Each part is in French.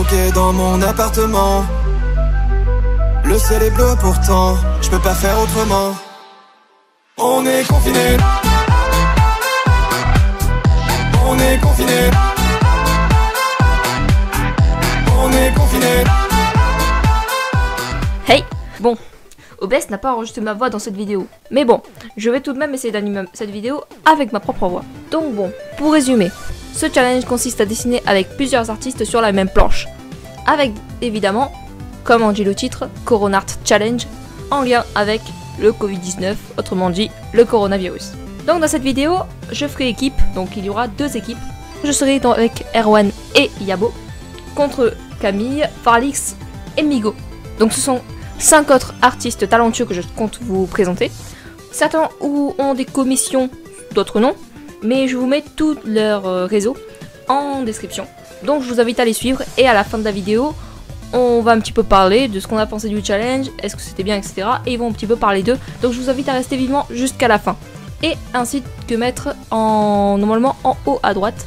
bloqué dans mon appartement. Le ciel est bleu pourtant, je peux pas faire autrement. On est confinés. On est confinés. On est confinés. Hey, bon, OBS n'a pas enregistré ma voix dans cette vidéo. Mais bon, je vais tout de même essayer d'animer cette vidéo avec ma propre voix. Donc bon, pour résumer, ce challenge consiste à dessiner avec plusieurs artistes sur la même planche. Avec, évidemment, comme en dit le titre, Corona Art Challenge, en lien avec le Covid-19, autrement dit, le coronavirus. Donc dans cette vidéo, je ferai équipe, donc il y aura 2 équipes. Je serai avec Erwan et Yabo, contre Camille, Farlix et Migo. Donc ce sont 5 autres artistes talentueux que je compte vous présenter. Certains ont des commissions, d'autres non, mais je vous mets tous leurs réseaux en description. Donc je vous invite à les suivre et à la fin de la vidéo, on va un petit peu parler de ce qu'on a pensé du challenge, est-ce que c'était bien, etc. Et ils vont un petit peu parler d'eux. Donc je vous invite à rester vivement jusqu'à la fin. Et ainsi que mettre normalement en haut à droite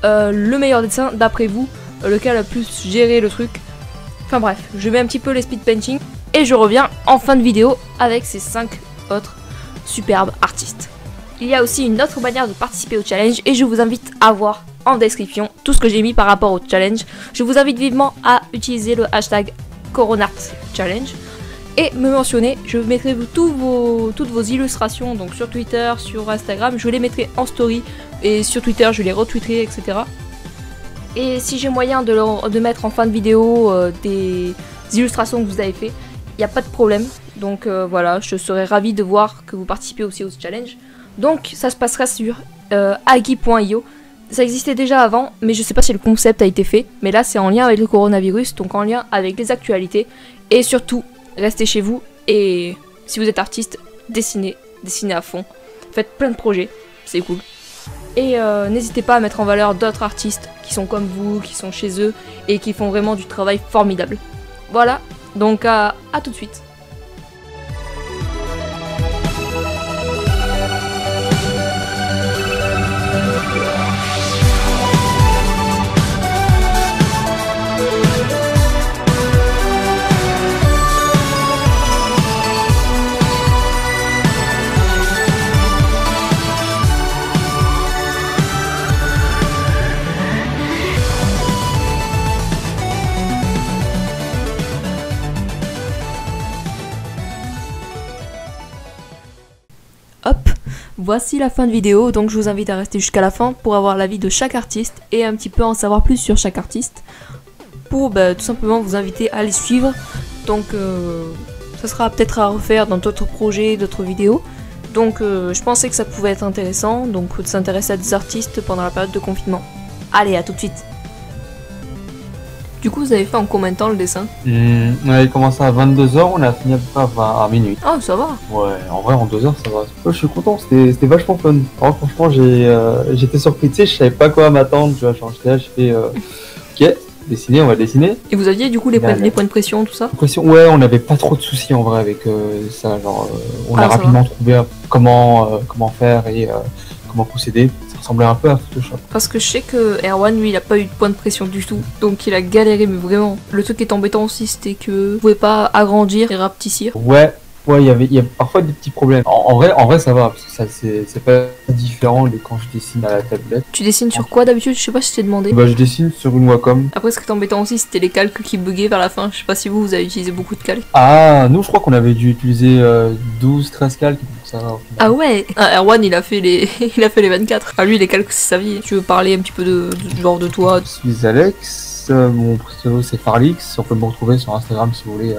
le meilleur dessin d'après vous, lequel a plus géré le truc. Enfin bref, je mets un petit peu les speed painting et je reviens en fin de vidéo avec ces 5 autres superbes artistes. Il y a aussi une autre manière de participer au challenge et je vous invite à voir en description tout ce que j'ai mis par rapport au challenge. Je vous invite vivement à utiliser le hashtag CoronaArtChallenge et me mentionner. Je mettrai toutes vos illustrations donc sur Twitter, sur Instagram. Je les mettrai en story et sur Twitter je les retweeterai, etc. Et si j'ai moyen de mettre en fin de vidéo des illustrations que vous avez fait, il n'y a pas de problème. Donc voilà, je serais ravie de voir que vous participez aussi au challenge. Donc ça se passera sur agi.io. Ça existait déjà avant, mais je sais pas si le concept a été fait. Mais là c'est en lien avec le coronavirus, donc en lien avec les actualités. Et surtout, restez chez vous et si vous êtes artiste, dessinez à fond. Faites plein de projets, c'est cool. Et n'hésitez pas à mettre en valeur d'autres artistes qui sont comme vous, qui sont chez eux et qui font vraiment du travail formidable. Voilà, donc à tout de suite. Hop, voici la fin de vidéo, donc je vous invite à rester jusqu'à la fin pour avoir l'avis de chaque artiste et un petit peu en savoir plus sur chaque artiste pour tout simplement vous inviter à les suivre. Donc ça sera peut-être à refaire dans d'autres projets, d'autres vidéos. Donc je pensais que ça pouvait être intéressant, donc de s'intéresser à des artistes pendant la période de confinement. Allez, à tout de suite. Du coup, vous avez fait en combien de temps le dessin? On avait commencé à 22 h, on a fini à peu près à minuit. Ah, ça va. Ouais, en vrai, en 2 heures, ça va. Ouais, je suis content, c'était vachement fun. Alors, franchement, j'étais surpris, tu sais, je savais pas quoi m'attendre, tu vois, genre, j'étais là, j'ai fait, ok, dessiner, on va dessiner. Et vous aviez du coup les points de pression, tout ça? Ouais, on n'avait pas trop de soucis en vrai avec ça, genre, on a rapidement trouvé comment faire et comment procéder. Ressemblait un peu à Photoshop. Parce que je sais que Erwan, lui, il a pas eu de point de pression du tout. Donc il a galéré, mais vraiment. Le truc qui est embêtant aussi, c'était que vous pouvez pas agrandir et rapetissir. Ouais, il y a parfois des petits problèmes. En vrai, ça va, parce que c'est pas différent de quand je dessine à la tablette. Tu dessines sur quoi d'habitude? Je sais pas si je t'ai demandé. Bah, je dessine sur une Wacom. Après, ce qui est embêtant aussi, c'était les calques qui buggaient vers la fin. Je sais pas si vous avez utilisé beaucoup de calques. Ah, nous, je crois qu'on avait dû utiliser 12-13 calques. Ça, ah ouais, Erwan il a fait les 24. Ah lui les calques c'est sa vie. Tu veux parler un petit peu de genre de toi? Je suis Alex, mon pseudo c'est Farlix, on peut me retrouver sur Instagram si vous voulez.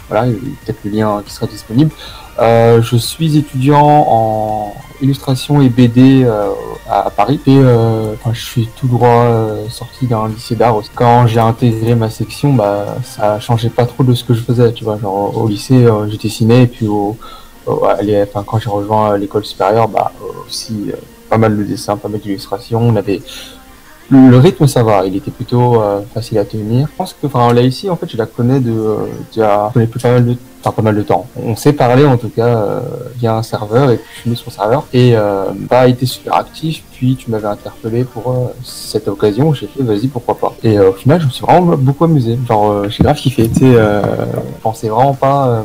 Voilà, il y a peut-être le lien qui sera disponible. Je suis étudiant en illustration et BD à Paris et je suis tout droit sorti d'un lycée d'art. Quand j'ai intégré ma section, bah ça changeait pas trop de ce que je faisais, tu vois. Genre au lycée je dessinais et puis quand j'ai rejoint l'école supérieure, aussi pas mal de dessins, pas mal d'illustrations. On avait le rythme, ça va, il était plutôt facile à tenir. Je pense que là ici, en fait, je la connais je connais plus pas mal de pas mal de temps. On s'est parlé en tout cas via un serveur et puis je suis venu sur le serveur et pas été super actif. Puis tu m'avais interpellé pour cette occasion. J'ai fait vas-y pourquoi pas. Et au final je me suis vraiment beaucoup amusé. Genre j'ai grave kiffé. Tu sais, je pensais vraiment pas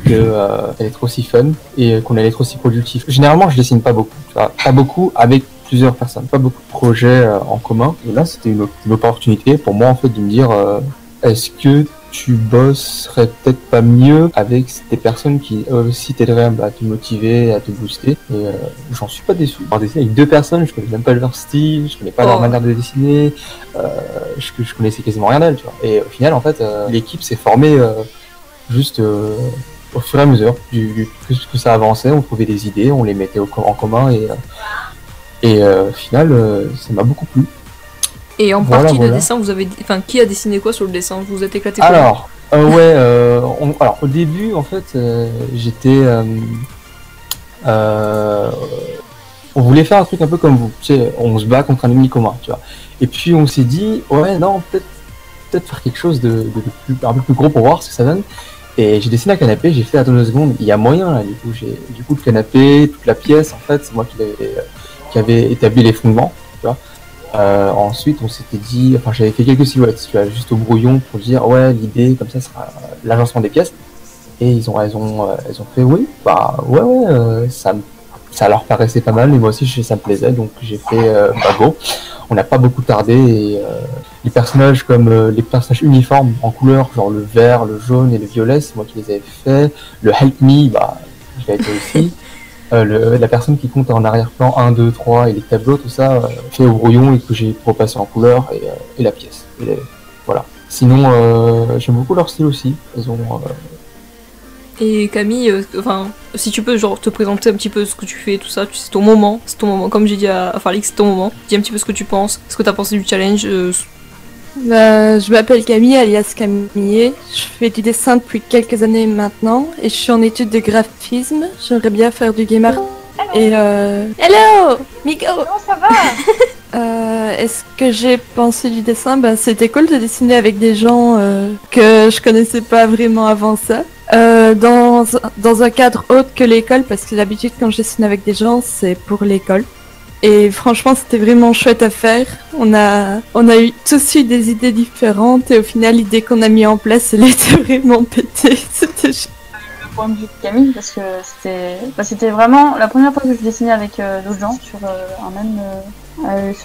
qu'elle allait être aussi fun et qu'on allait être aussi productif. Généralement je dessine pas beaucoup. Tu vois, pas beaucoup avec plusieurs personnes, pas beaucoup de projets en commun. Et là c'était une opportunité pour moi en fait de me dire est-ce que tu bosserais peut-être pas mieux avec des personnes qui aussi t'aideraient à te motiver, à te booster. Et j'en suis pas déçu. Avoir dessiné avec 2 personnes, je connais même pas leur style, je connais pas leur manière de dessiner, je connaissais quasiment rien d'elles, tu vois. Et au final, en fait, l'équipe s'est formée juste au fur et à mesure. Plus que ça avançait, on trouvait des idées, on les mettait en commun et au final, ça m'a beaucoup plu. Et en partie de dessin, vous avez, enfin, qui a dessiné quoi sur le dessin? Vous vous êtes éclaté quoi? Alors, alors au début, en fait, j'étais, on voulait faire un truc un peu comme vous, tu sais, on se bat contre un ennemi commun, tu vois. Et puis on s'est dit, ouais, non, peut-être faire quelque chose un peu plus gros pour voir ce que ça donne. Et j'ai dessiné un canapé, j'ai fait attends 2 secondes, il y a moyen là, du coup le canapé, toute la pièce, en fait, c'est moi qui avait établi les fondements, tu vois. Ensuite, on s'était dit, enfin, j'avais fait quelques silhouettes, tu vois, juste au brouillon pour dire, ouais, l'idée, comme ça sera l'agencement des pièces. Et ils ont fait, oui, bah, ouais, ça leur paraissait pas mal, et moi aussi, ça me plaisait, donc j'ai fait, go. On n'a pas beaucoup tardé, et les personnages comme les personnages uniformes en couleur, genre le vert, le jaune et le violet, c'est moi qui les avais fait. Le Help Me, bah, je l'ai fait aussi. La personne qui compte en arrière-plan 1, 2, 3 et les tableaux, tout ça, fait au brouillon et que j'ai repassé en couleur et la pièce. Voilà. Sinon, j'aime beaucoup leur style aussi. Ils ont. Et Camille, enfin, si tu peux genre te présenter un petit peu ce que tu fais, tout ça, c'est ton moment, comme j'ai dit à Farlix, c'est ton moment. Dis un petit peu ce que tu penses, ce que t'as pensé du challenge. Je m'appelle Camille, alias Camille. Je fais du dessin depuis quelques années maintenant et je suis en études de graphisme. J'aimerais bien faire du game art. Et hello, Miko. Comment ça va? Est-ce que j'ai pensé du dessin? C'était cool de dessiner avec des gens que je connaissais pas vraiment avant ça. Dans un cadre autre que l'école, parce que d'habitude quand je dessine avec des gens, c'est pour l'école. Et franchement, c'était vraiment chouette à faire. On a tous eu des idées différentes et au final, l'idée qu'on a mis en place, elle était vraiment pétée. C'était le point de vue de Camille, parce que c'était vraiment la première fois que je dessinais avec d'autres gens sur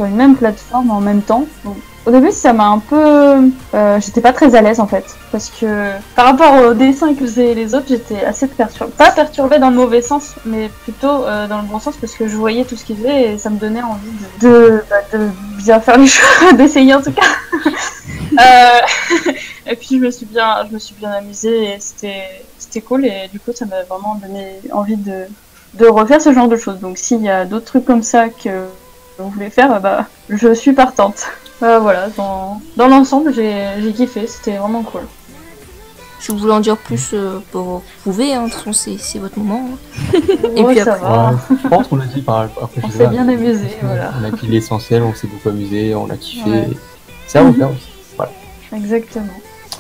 une même plateforme en même temps. Donc, au début, ça m'a un peu... j'étais pas très à l'aise en fait, parce que par rapport au dessin que faisaient les autres, j'étais assez perturbée. Pas perturbée dans le mauvais sens, mais plutôt dans le bon sens, parce que je voyais tout ce qu'ils faisaient et ça me donnait envie de bien faire les choses, d'essayer en tout cas. Et puis je me suis bien amusée et c'était cool, et du coup ça m'a vraiment donné envie de refaire ce genre de choses. Donc s'il y a d'autres trucs comme ça que vous voulez faire, je suis partante. Voilà, dans l'ensemble, j'ai kiffé, c'était vraiment cool. Si vous voulez en dire plus, vous pouvez, hein, de toute façon, c'est votre moment. Hein. Et puis après, va. Je pense qu'on l'a dit après. On s'est bien amusé, voilà. On a dit l'essentiel, on s'est beaucoup amusé, on a kiffé. Ouais. C'est à refaire aussi. Voilà. Exactement.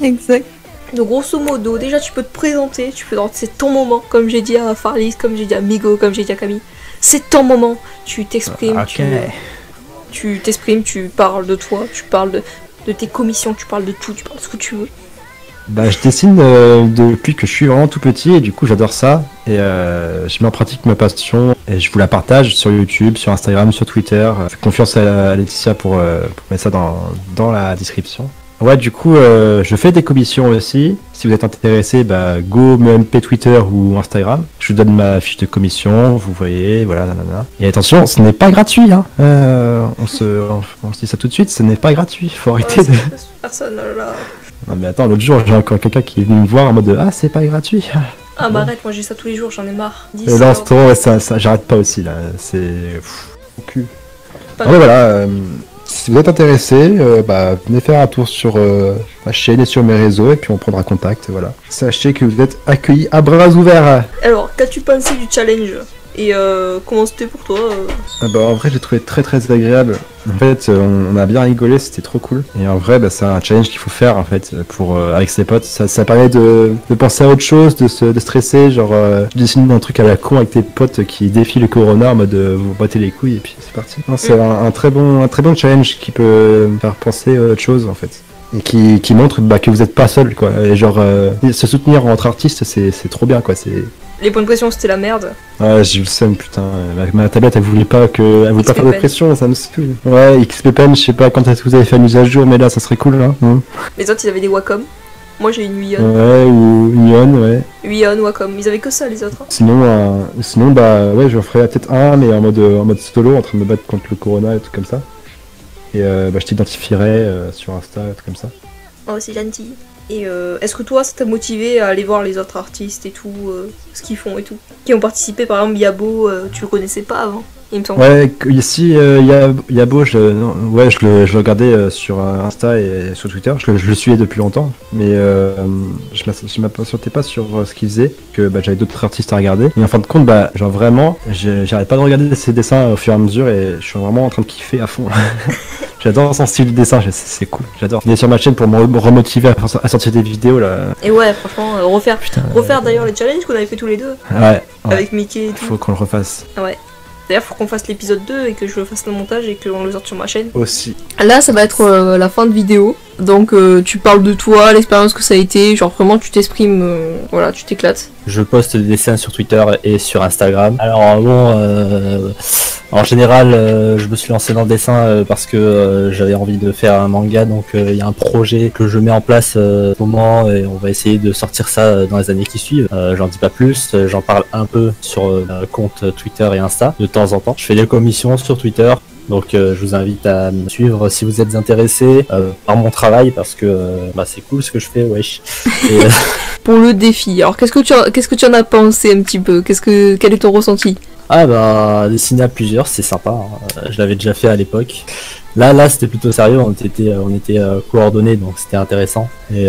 Exact. Donc grosso modo, déjà tu peux te présenter, c'est ton moment, comme j'ai dit à Farlix, comme j'ai dit à Migo, comme j'ai dit à Camille. C'est ton moment, tu t'exprimes, tu t'exprimes, tu parles de toi, tu parles de tes commissions, tu parles de tout, tu parles de ce que tu veux. Je dessine depuis que je suis vraiment tout petit et du coup j'adore ça et je mets en pratique ma passion et je vous la partage sur YouTube, sur Instagram, sur Twitter. Fais confiance à Laetitia pour mettre ça dans la description. Ouais, du coup je fais des commissions aussi. Si vous êtes intéressé, go me MP Twitter ou Instagram. Je vous donne ma fiche de commission, vous voyez, voilà, nanana. Et attention, ce n'est pas gratuit, hein. On se dit ça tout de suite, ce n'est pas gratuit. Faut arrêter de... Personne là. Non mais attends, l'autre jour j'ai encore quelqu'un qui est venu me voir en mode c'est pas gratuit. Ah arrête, moi j'ai ça tous les jours, j'en ai marre. Et là en ce moment ça j'arrête pas aussi là, c'est au cul. Ouais voilà, si vous êtes intéressé, venez faire un tour sur ma chaîne et sur mes réseaux et puis on prendra contact, voilà. Sachez que vous êtes accueillis à bras ouverts. Alors, qu'as-tu pensé du challenge? Et comment c'était pour toi Bah, en vrai, j'ai trouvé très très agréable. En fait, on a bien rigolé, c'était trop cool. Et en vrai, bah, c'est un challenge qu'il faut faire en fait pour avec ses potes. Ça permet de penser à autre chose, de stresser, genre dessiner un truc à la con avec tes potes qui défient le corona en mode vous battez les couilles et puis c'est parti. Non, c'est un très bon challenge qui peut faire penser à autre chose en fait. Et qui montre bah, que vous n'êtes pas seul quoi. Et genre se soutenir entre artistes, c'est trop bien quoi. C'est Les points de pression c'était la merde. Ouais, j'ai eu le seum, putain. Ma tablette, elle voulait pas faire de pression, ça me saoule. Ouais, XPPN, je sais pas quand est-ce que vous avez fait la mise à jour, mais là, ça serait cool, là. Les autres, ils avaient des Wacom. Moi, j'ai une Wion. Ouais, ou Ion, ouais. Wion, Wacom. Ils avaient que ça, les autres. Hein. Sinon, bah, ouais, je ferais peut-être un, mais en mode solo, en train de me battre contre le Corona et tout comme ça. Et bah, je t'identifierais sur Insta, et tout comme ça. Oh, c'est gentil. Et est-ce que toi, ça t'a motivé à aller voir les autres artistes et tout, ce qu'ils font et tout, qui ont participé, par exemple Yabo, tu le connaissais pas avant, il me semble. Ouais, ici, Yabo, je le regardais sur Insta et sur Twitter, je le suivais depuis longtemps, mais je m'appréciais pas sur ce qu'il faisait, que bah, j'avais d'autres artistes à regarder. Et en fin de compte, bah, genre vraiment, j'arrête pas de regarder ses dessins au fur et à mesure et je suis vraiment en train de kiffer à fond. J'adore son style de dessin, c'est cool, j'adore. Il est sur ma chaîne pour me remotiver à sortir des vidéos là. Et ouais, franchement, refaire d'ailleurs les challenges qu'on avait fait tous les deux. Ouais. Avec Mickey et tout. Faut qu'on le refasse. Ouais. D'ailleurs, faut qu'on fasse l'épisode 2 et que je fasse le montage et qu'on le sorte sur ma chaîne. Aussi. Là, ça va être la fin de vidéo. Donc, tu parles de toi, l'expérience que ça a été. Genre, vraiment, tu t'exprimes. Voilà, tu t'éclates. Je poste des dessins sur Twitter et sur Instagram. Alors, bon, en général, je me suis lancé dans le dessin parce que j'avais envie de faire un manga. Donc, il y a un projet que je mets en place au moment et on va essayer de sortir ça dans les années qui suivent. J'en dis pas plus. J'en parle un peu sur compte Twitter et Insta de temps en temps. Je fais des commissions sur Twitter. Donc je vous invite à me suivre si vous êtes intéressé par mon travail parce que bah, c'est cool ce que je fais, wesh. Et, Pour le défi, alors qu'est-ce que tu en as pensé un petit peu? Quel est ton ressenti? Ah bah dessiner à plusieurs c'est sympa, hein. Je l'avais déjà fait à l'époque. Là c'était plutôt sérieux, on était coordonnés donc c'était intéressant et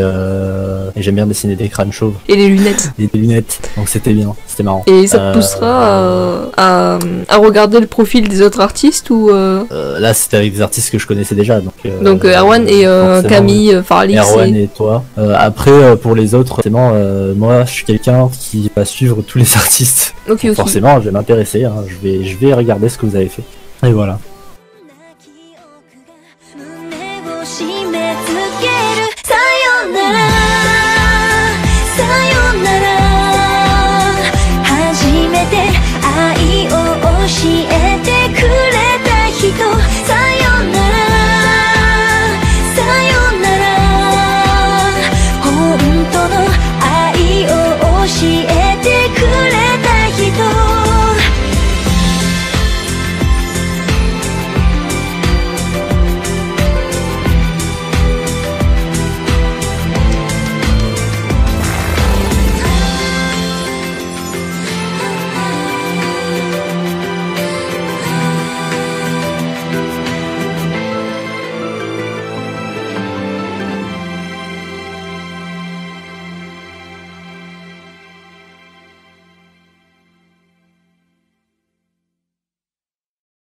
j'aime bien dessiner des crânes chauves. Et les lunettes. Et des lunettes, donc c'était bien, c'était marrant. Et ça te poussera à regarder le profil des autres artistes ou là c'était avec des artistes que je connaissais déjà donc Erwan et Camille, Farlix Erwan et toi. Après pour les autres, forcément moi je suis quelqu'un qui va suivre tous les artistes. Ok. Forcément je vais m'intéresser, hein. Je vais regarder ce que vous avez fait. Et voilà.